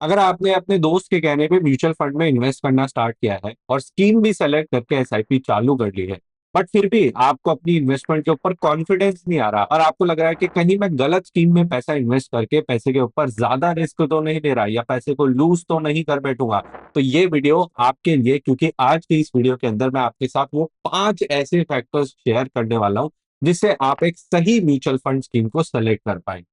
अगर आपने अपने दोस्त के कहने पे म्यूचुअल फंड में इन्वेस्ट करना स्टार्ट किया है और स्कीम भी सेलेक्ट करके एसआईपी चालू कर ली है, बट फिर भी आपको अपनी इन्वेस्टमेंट के ऊपर कॉन्फिडेंस नहीं आ रहा और आपको लग रहा है कि कहीं मैं गलत स्कीम में पैसा इन्वेस्ट करके पैसे के ऊपर ज्यादा रिस्क तो नहीं ले रहा या पैसे को लूज तो नहीं कर बैठूंगा, तो ये वीडियो आपके लिए, क्योंकि आज की इस वीडियो के अंदर मैं आपके साथ वो 5 ऐसे फैक्टर्स शेयर करने वाला हूं जिससे आप एक सही म्यूचुअल फंड स्कीम को सेलेक्ट कर पाए।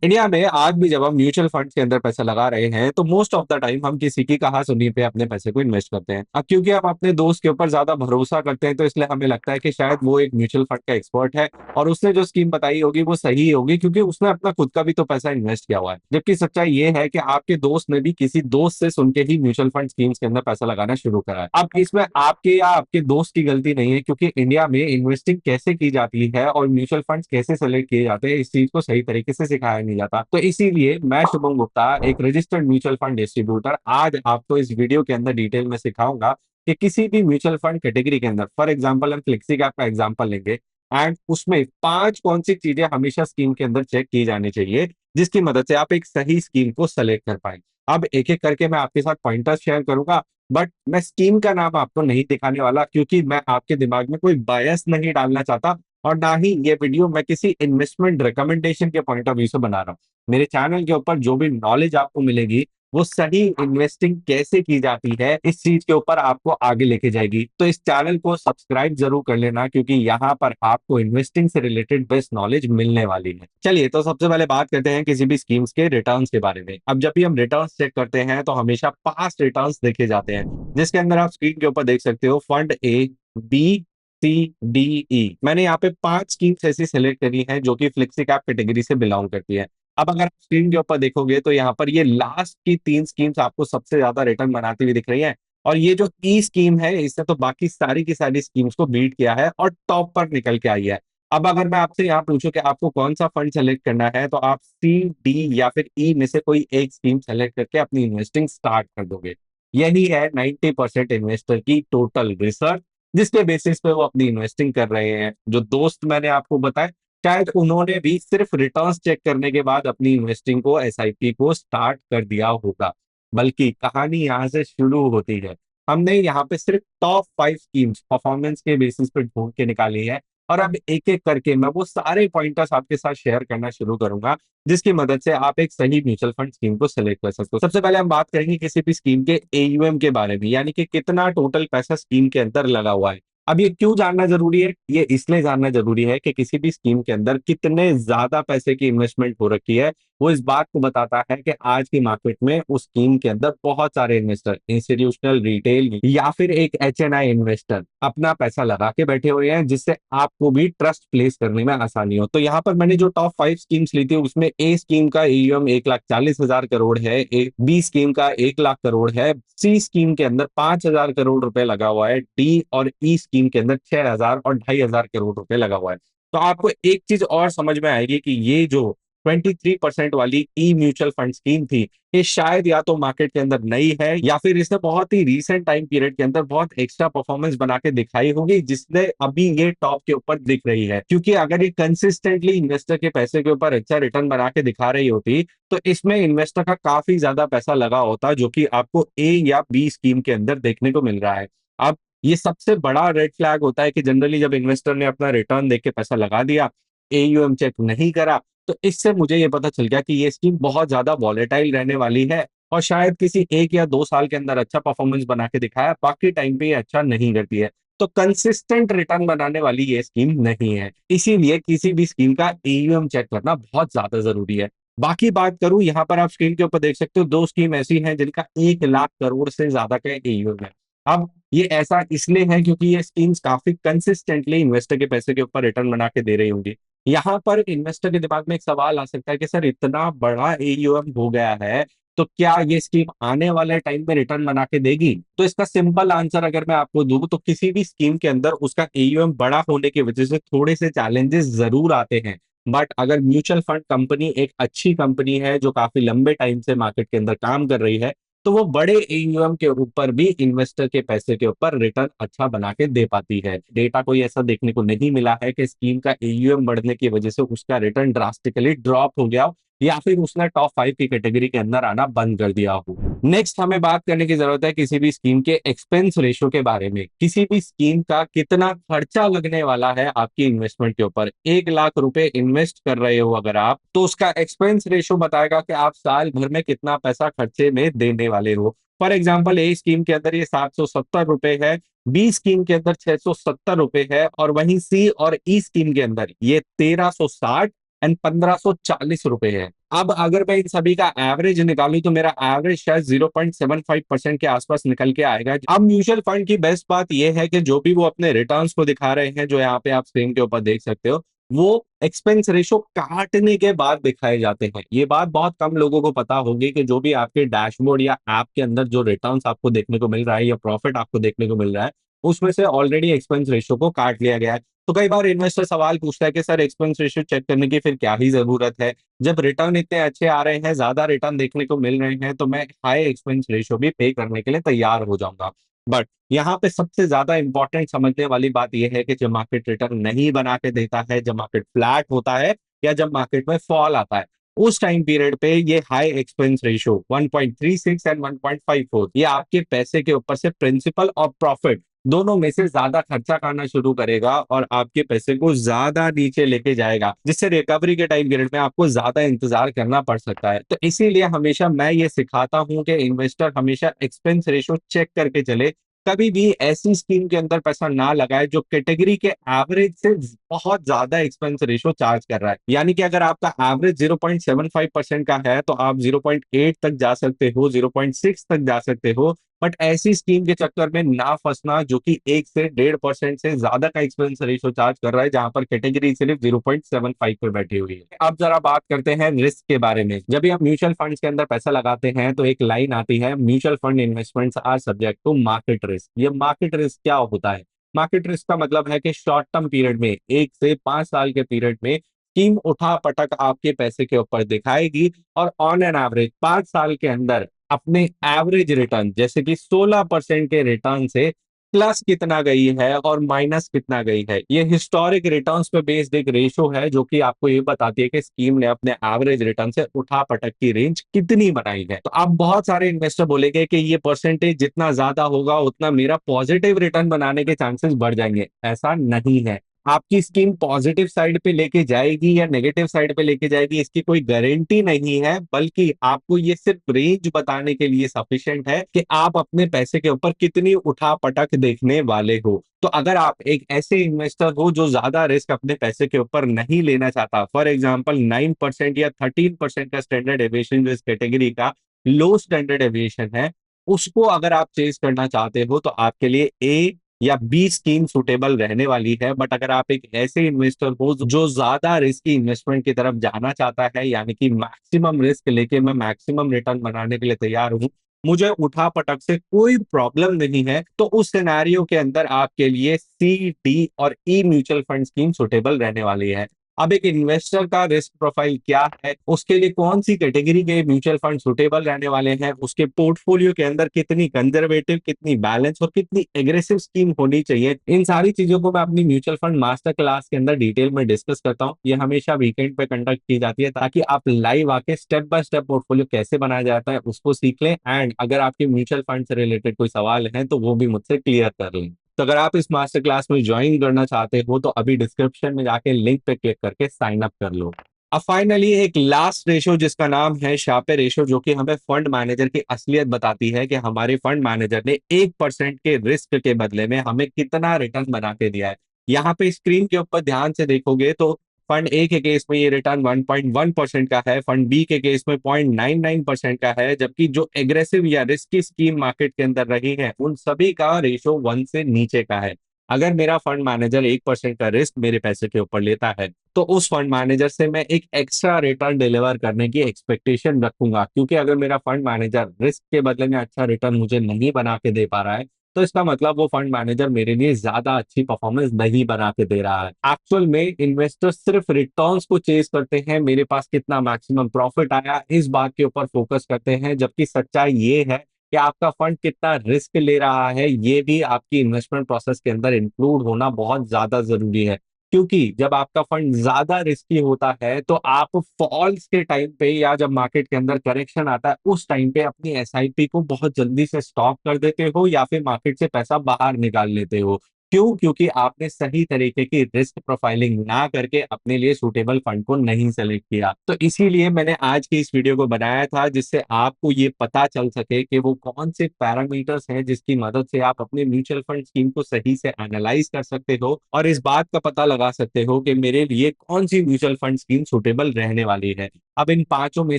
इंडिया में आज भी जब हम म्यूचुअल फंड्स के अंदर पैसा लगा रहे हैं तो मोस्ट ऑफ द टाइम हम किसी की कहा सुनी पे अपने पैसे को इन्वेस्ट करते हैं। अब क्योंकि हम अपने दोस्त के ऊपर ज्यादा भरोसा करते हैं तो इसलिए हमें लगता है कि शायद वो एक म्यूचुअल फंड का एक्सपर्ट है और उसने जो स्कीम बताई होगी वो सही होगी, क्योंकि उसने अपना खुद का भी तो पैसा इन्वेस्ट किया हुआ है। जबकि सच्चाई ये है कि आपके दोस्त ने भी किसी दोस्त से सुन के ही म्यूचुअल फंड स्कीम्स के अंदर पैसा लगाना शुरू करा है। अब इसमें आपके या आपके दोस्त की गलती नहीं है, क्योंकि इंडिया में इन्वेस्टिंग कैसे की जाती है और म्यूचुअल फंड्स कैसे सेलेक्ट किए जाते हैं इस चीज को सही तरीके से सिखाया नहीं जाता। तो इसीलिए मैं शुभम गुप्ता, एक रजिस्टर्ड म्यूचुअल फंड डिस्ट्रीब्यूटर, आज आपको इस वीडियो के अंदर डिटेल में सिखाऊंगा कि किसी भी म्यूचुअल फंड कैटेगरी के अंदर, फॉर एग्जांपल हम फ्लेक्सी कैप का एग्जांपल लेंगे, एंड उसमें 5 कौन सी चीजें हमेशा स्कीम के अंदर चेक की जानी चाहिए जिसकी मदद से आप एक सही स्कीम को सेलेक्ट कर पाए। अब एक एक करके मैं आपके साथ पॉइंटर्स शेयर करूंगा, बट मैं स्कीम का नाम आपको नहीं दिखाने वाला, क्योंकि मैं आपके दिमाग में कोई बायस नहीं डालना चाहता और ना ही ये वीडियो मैं किसी इन्वेस्टमेंट रिकमेंडेशन के पॉइंट ऑफ व्यू से बना रहा हूँ। मेरे चैनल के ऊपर जो भी नॉलेज आपको मिलेगी वो सही इन्वेस्टिंग कैसे की जाती है इस चीज के ऊपर आपको आगे लेके जाएगी। तो इस चैनल को सब्सक्राइब जरूर कर लेना, क्योंकि यहाँ पर आपको इन्वेस्टिंग से रिलेटेड बेस्ट नॉलेज मिलने वाली है। चलिए, तो सबसे पहले बात करते हैं किसी भी स्कीम्स के रिटर्न्स के बारे में। अब जब भी हम रिटर्न्स चेक करते हैं तो हमेशा पास्ट रिटर्न्स देखे जाते हैं, जिसके अंदर आप स्क्रीन के ऊपर देख सकते हो फंड ए, बी, सी, डी, ई। मैंने यहाँ पे 5 स्कीम्स ऐसी सेलेक्ट करी हैं जो कि फ्लेक्सी कैप कैटेगरी से बिलोंग करती है। अब अगर आप स्क्रीन के ऊपर देखोगे तो यहाँ पर ये लास्ट की 3 स्कीम्स आपको सबसे ज्यादा रिटर्न बनाती हुई दिख रही है, और ये जो ई स्कीम है इसने तो बाकी सारी की सारी स्कीम्स को बीट किया है और टॉप पर निकल के आई है। अब अगर मैं आपसे यहाँ पूछूं कि आपको कौन सा फंड सेलेक्ट करना है, तो आप सी, डी या फिर ई में से कोई एक स्कीम सेलेक्ट करके अपनी इन्वेस्टिंग स्टार्ट कर दोगे। यही है 90% इन्वेस्टर की टोटल रिसर्च, जिसके बेसिस पे वो अपनी इन्वेस्टिंग कर रहे हैं। जो दोस्त मैंने आपको बताया, शायद उन्होंने भी सिर्फ रिटर्न्स चेक करने के बाद अपनी इन्वेस्टिंग को, एसआईपी को स्टार्ट कर दिया होगा। बल्कि कहानी यहाँ से शुरू होती है। हमने यहाँ पे सिर्फ टॉप 5 स्कीम्स परफॉर्मेंस के बेसिस पे ढूंढ के निकाली है, और अब एक एक करके मैं वो सारे पॉइंटर्स आपके साथ शेयर करना शुरू करूंगा जिसकी मदद से आप एक सही म्यूचुअल फंड स्कीम को सिलेक्ट कर सकते हो। सबसे पहले हम बात करेंगे किसी भी स्कीम के एयूएम के बारे में, यानी कि कितना टोटल पैसा स्कीम के अंदर लगा हुआ है। अब ये क्यों जानना जरूरी है? ये इसलिए जानना जरूरी है कि किसी भी स्कीम के अंदर कितने ज्यादा पैसे की इन्वेस्टमेंट हो रखी है वो इस बात को बताता है कि आज की मार्केट में उस स्कीम के अंदर बहुत सारे इन्वेस्टर, इंस्टीट्यूशनल, रिटेल या फिर एक एचएनआई इन्वेस्टर अपना पैसा लगा के बैठे हुए हैं, जिससे आपको भी ट्रस्ट प्लेस करने में आसानी हो। तो यहाँ पर मैंने जो टॉप 5 स्कीम्स ली थी उसमें ए स्कीम का एयूएम 1,40,000 करोड़ है, बी स्कीम का 1 लाख करोड़ है, सी स्कीम के अंदर 5,000 करोड़ रुपए लगा हुआ है, डी और ई स्कीम के अंदर 6,000 और 2,500 करोड़ रुपए लगा हुआ है। तो आपको एक चीज और समझ में आएगी कि ये जो 23% वाली ई म्यूचुअल फंड स्कीम थी, ये शायद या तो मार्केट के अंदर नई है या फिर इसने बहुत ही रीसेंट टाइम पीरियड के अंदर बहुत एक्स्ट्रा परफॉर्मेंस बना के दिखाई होगी, जिसने अभी ये टॉप के ऊपर दिख रही है। क्योंकि अगर ये कंसिस्टेंटली इन्वेस्टर के पैसे के ऊपर अच्छा रिटर्न बना के दिखा रही होती तो इसमें इन्वेस्टर का काफी ज्यादा पैसा लगा होता, जो कि आपको ए या बी स्कीम के अंदर देखने को मिल रहा है। अब ये सबसे बड़ा रेड फ्लैग होता है कि जनरली जब इन्वेस्टर ने अपना रिटर्न देख के पैसा लगा दिया, एयूएम चेक नहीं करा, तो इससे मुझे ये पता चल गया कि ये स्कीम बहुत ज्यादा वॉलेटाइल रहने वाली है और शायद किसी 1 या 2 साल के अंदर अच्छा परफॉर्मेंस बना के दिखाया, बाकी टाइम पे ये अच्छा नहीं करती है। तो कंसिस्टेंट रिटर्न बनाने वाली ये स्कीम नहीं है, इसीलिए किसी भी स्कीम का एयूएम चेक करना बहुत ज्यादा जरूरी है। बाकी बात करूं, यहाँ पर आप स्क्रीन के ऊपर देख सकते हो 2 स्कीम ऐसी हैं जिनका 1 लाख करोड़ से ज्यादा का एयूएम है। अब ये ऐसा इसलिए है क्योंकि ये स्कीम्स काफी कंसिस्टेंटली इन्वेस्टर के पैसे के ऊपर रिटर्न बना के दे रही होंगी। यहाँ पर इन्वेस्टर के दिमाग में एक सवाल आ सकता है कि सर, इतना बड़ा एयूएम हो गया है तो क्या ये स्कीम आने वाले टाइम में रिटर्न बना के देगी? तो इसका सिंपल आंसर अगर मैं आपको दूं तो किसी भी स्कीम के अंदर उसका एयूएम बड़ा होने की वजह से थोड़े से चैलेंजेस जरूर आते हैं। बट अगर म्यूचुअल फंड कंपनी एक अच्छी कंपनी है जो काफी लंबे टाइम से मार्केट के अंदर काम कर रही है, तो वो बड़े एयूएम के ऊपर भी इन्वेस्टर के पैसे के ऊपर रिटर्न अच्छा बना के दे पाती है। डेटा कोई ऐसा देखने को नहीं मिला है कि स्कीम का एयूएम बढ़ने की वजह से उसका रिटर्न ड्रास्टिकली ड्रॉप हो गया हो, या फिर उसने टॉप 5 की कैटेगरी के अंदर आना बंद कर दिया हो। नेक्स्ट हमें बात करने की जरूरत है किसी भी स्कीम के एक्सपेंस रेशो के बारे में। किसी भी स्कीम का कितना खर्चा लगने वाला है आपकी इन्वेस्टमेंट के ऊपर। 1 लाख रुपए इन्वेस्ट कर रहे हो अगर आप, तो उसका एक्सपेंस रेशो बताएगा कि आप साल भर में कितना पैसा खर्चे में देने वाले हो। फॉर एग्जाम्पल, ए स्कीम के अंदर ये 770 रुपए है, बी स्कीम के अंदर 670 रुपए है, और वहीं सी और ई स्कीम के अंदर ये 1360 एंड 1540 रुपए है। अब अगर मैं इन सभी का एवरेज निकालूं तो मेरा एवरेज शायद 0.75% के आसपास निकल के आएगा। अब म्यूचुअल फंड की बेस्ट बात यह है कि जो भी वो अपने रिटर्न्स को दिखा रहे हैं, जो यहाँ पे आप स्क्रीन के ऊपर देख सकते हो, वो एक्सपेंस रेशो काटने के बाद दिखाए जाते हैं। ये बात बहुत कम लोगों को पता होगी कि जो भी आपके डैशबोर्ड या ऐप के अंदर जो रिटर्न्स आपको देखने को मिल रहा है या प्रॉफिट आपको देखने को मिल रहा है, उसमें से ऑलरेडी एक्सपेंस रेशो को काट लिया गया है। तो कई बार इन्वेस्टर सवाल पूछता है कि सर, एक्सपेंस रेशियो चेक करने की फिर क्या ही जरूरत है, जब रिटर्न इतने अच्छे आ रहे हैं, ज्यादा रिटर्न देखने को मिल रहे हैं, तो मैं हाई एक्सपेंस रेशियो भी पे करने के लिए तैयार हो जाऊंगा। बट यहाँ पे सबसे ज्यादा इंपॉर्टेंट समझने वाली बात यह है कि जब मार्केट रिटर्न नहीं बना के देता है, जब मार्केट फ्लैट होता है या जब मार्केट में फॉल आता है, उस टाइम पीरियड पे ये हाई एक्सपेंस रेशियो 1.36 एंड 1.54 ये आपके पैसे के ऊपर से प्रिंसिपल और प्रॉफिट दोनों में से ज्यादा खर्चा करना शुरू करेगा और आपके पैसे को ज्यादा नीचे लेके जाएगा, जिससे रिकवरी के टाइम पीरियड में आपको ज्यादा इंतजार करना पड़ सकता है। तो इसीलिए हमेशा मैं ये सिखाता हूं कि इन्वेस्टर हमेशा एक्सपेंस रेशो चेक करके चले। कभी भी ऐसी स्कीम के अंदर पैसा ना लगाए जो कैटेगरी के एवरेज से बहुत ज्यादा एक्सपेंस रेशो चार्ज कर रहा है। यानी कि अगर आपका एवरेज 0.75% का है तो आप 0.8 तक जा सकते हो, 0.6 तक जा सकते हो। बट ऐसी स्कीम के चक्कर में ना फंसना जो कि 1 से 1.5% से ज्यादा का एक्सपेंस रेशो चार्ज कर रहा है, जहां पर कैटेगरी सिर्फ 0.75 पे बैठी हुई है। अब जरा बात करते हैं रिस्क के बारे में। जब भी आप म्यूचुअल फंड्स के अंदर पैसा लगाते हैं तो एक लाइन आती है, mutual fund investments are subject to market risk. ये मार्केट रिस्क क्या होता है? मार्केट रिस्क का मतलब है कि शॉर्ट टर्म पीरियड में, 1 से 5 साल के पीरियड में स्कीम उठा पटक आपके पैसे के ऊपर दिखाएगी, और ऑन एन एवरेज 5 साल के अंदर अपने एवरेज रिटर्न जैसे कि 16% के रिटर्न से प्लस कितना गई है और माइनस कितना गई है, ये हिस्टोरिक रिटर्न्स पे बेस्ड एक रेशो है जो कि आपको ये बताती है कि स्कीम ने अपने एवरेज रिटर्न से उठा पटक की रेंज कितनी बनाई है। तो अब बहुत सारे इन्वेस्टर बोलेंगे कि ये परसेंटेज जितना ज्यादा होगा उतना मेरा पॉजिटिव रिटर्न बनाने के चांसेस बढ़ जाएंगे। ऐसा नहीं है। आपकी स्कीम पॉजिटिव साइड पे लेके जाएगी या नेगेटिव साइड पे लेके जाएगी इसकी कोई गारंटी नहीं है, बल्कि आपको ये सिर्फ रेंज बताने के लिए सफिशिएंट है कि आप अपने पैसे के ऊपर कितनी उठा पटक देखने वाले हो। तो अगर आप एक ऐसे इन्वेस्टर हो जो ज्यादा रिस्क अपने पैसे के ऊपर नहीं लेना चाहता, फॉर एग्जाम्पल 9% या 13% का स्टैंडर्ड एविएशन जो इस कैटेगरी का लो स्टैंडर्ड एविएशन है, उसको अगर आप चेज करना चाहते हो तो आपके लिए ए या बी स्कीम सुटेबल रहने वाली है। बट अगर आप एक ऐसे इन्वेस्टर हो जो ज्यादा रिस्की इन्वेस्टमेंट की तरफ जाना चाहता है, यानी कि मैक्सिमम रिस्क लेके मैं मैक्सिमम रिटर्न बनाने के लिए तैयार हूं, मुझे उठा पटक से कोई प्रॉब्लम नहीं है, तो उस सिनेरियो के अंदर आपके लिए सी, डी और ई म्यूचुअल फंड स्कीम सुटेबल रहने वाली है। अब एक इन्वेस्टर का रिस्क प्रोफाइल क्या है, उसके लिए कौन सी कैटेगरी के म्यूचुअल फंड सुटेबल रहने वाले हैं, उसके पोर्टफोलियो के अंदर कितनी कंजर्वेटिव, कितनी बैलेंस और कितनी एग्रेसिव स्कीम होनी चाहिए, इन सारी चीजों को मैं अपनी म्यूचुअल फंड मास्टर क्लास के अंदर डिटेल में डिस्कस करता हूँ। ये हमेशा वीकेंड पे कंडक्ट की जाती है ताकि आप लाइव आके स्टेप बाय स्टेप पोर्टफोलियो कैसे बनाया जाता है उसको सीख लें, एंड अगर आपके म्यूचुअल फंड से रिलेटेड कोई सवाल है तो वो भी मुझसे क्लियर कर लें। तो अगर आप इस मास्टर क्लास में ज्वाइन करना चाहते हो तो अभी डिस्क्रिप्शन में जाके लिंक पे क्लिक करके साइन अप कर लो। अब फाइनली एक लास्ट रेशो जिसका नाम है शार्पे रेशो, जो कि हमें फंड मैनेजर की असलियत बताती है कि हमारे फंड मैनेजर ने 1% के रिस्क के बदले में हमें कितना रिटर्न बना के दिया है। यहाँ पे स्क्रीन के ऊपर ध्यान से देखोगे तो फंड ए के केस में ये रिटर्न 1.1% का है, फंड बी के केस में 0.99% का है, जबकि जो एग्रेसिव या रिस्की स्कीम मार्केट के अंदर रही है उन सभी का रेशो 1 से नीचे का है। अगर मेरा फंड मैनेजर 1% का रिस्क मेरे पैसे के ऊपर लेता है तो उस फंड मैनेजर से मैं एक एक्स्ट्रा रिटर्न डिलीवर करने की एक्सपेक्टेशन रखूंगा, क्योंकि अगर मेरा फंड मैनेजर रिस्क के बदले में अच्छा रिटर्न मुझे नहीं बना के दे पा रहा है तो इसका मतलब वो फंड मैनेजर मेरे लिए ज्यादा अच्छी परफॉर्मेंस नहीं बना के दे रहा है। एक्चुअल में इन्वेस्टर सिर्फ रिटर्न्स को चेस करते हैं, मेरे पास कितना मैक्सिमम प्रॉफिट आया इस बात के ऊपर फोकस करते हैं, जबकि सच्चाई ये है कि आपका फंड कितना रिस्क ले रहा है ये भी आपकी इन्वेस्टमेंट प्रोसेस के अंदर इंक्लूड होना बहुत ज्यादा जरूरी है। क्योंकि जब आपका फंड ज्यादा रिस्की होता है तो आप फॉल्स के टाइम पे या जब मार्केट के अंदर करेक्शन आता है उस टाइम पे अपनी एसआईपी को बहुत जल्दी से स्टॉप कर देते हो या फिर मार्केट से पैसा बाहर निकाल लेते हो। क्यों? क्योंकि आपने सही तरीके की रिस्क प्रोफाइलिंग ना करके अपने लिए सूटेबल फंड को नहीं सेलेक्ट किया। तो इसीलिए मैंने आज की इस वीडियो को बनाया था जिससे आपको ये पता चल सके कि वो कौन से पैरामीटर्स हैं जिसकी मदद से आप अपने म्यूचुअल फंड स्कीम को सही से एनालाइज कर सकते हो और इस बात का पता लगा सकते हो कि मेरे लिए कौन सी म्यूचुअल फंड स्कीम सूटेबल रहने वाली है। अब इन पांचों में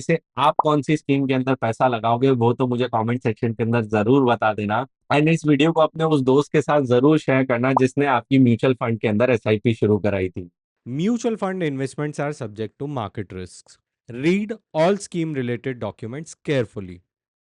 से आप कौन सी स्कीम के अंदर पैसा लगाओगे वो तो मुझे कमेंट सेक्शन के अंदर जरूर बता देना। एंड इस वीडियो को अपने उस दोस्त के साथ जरूर शेयर करना जिसने आपकी म्यूचुअल फंड के अंदर एसआईपी शुरू कराई थी। Mutual fund investments are subject to market risks. Read all scheme related documents carefully.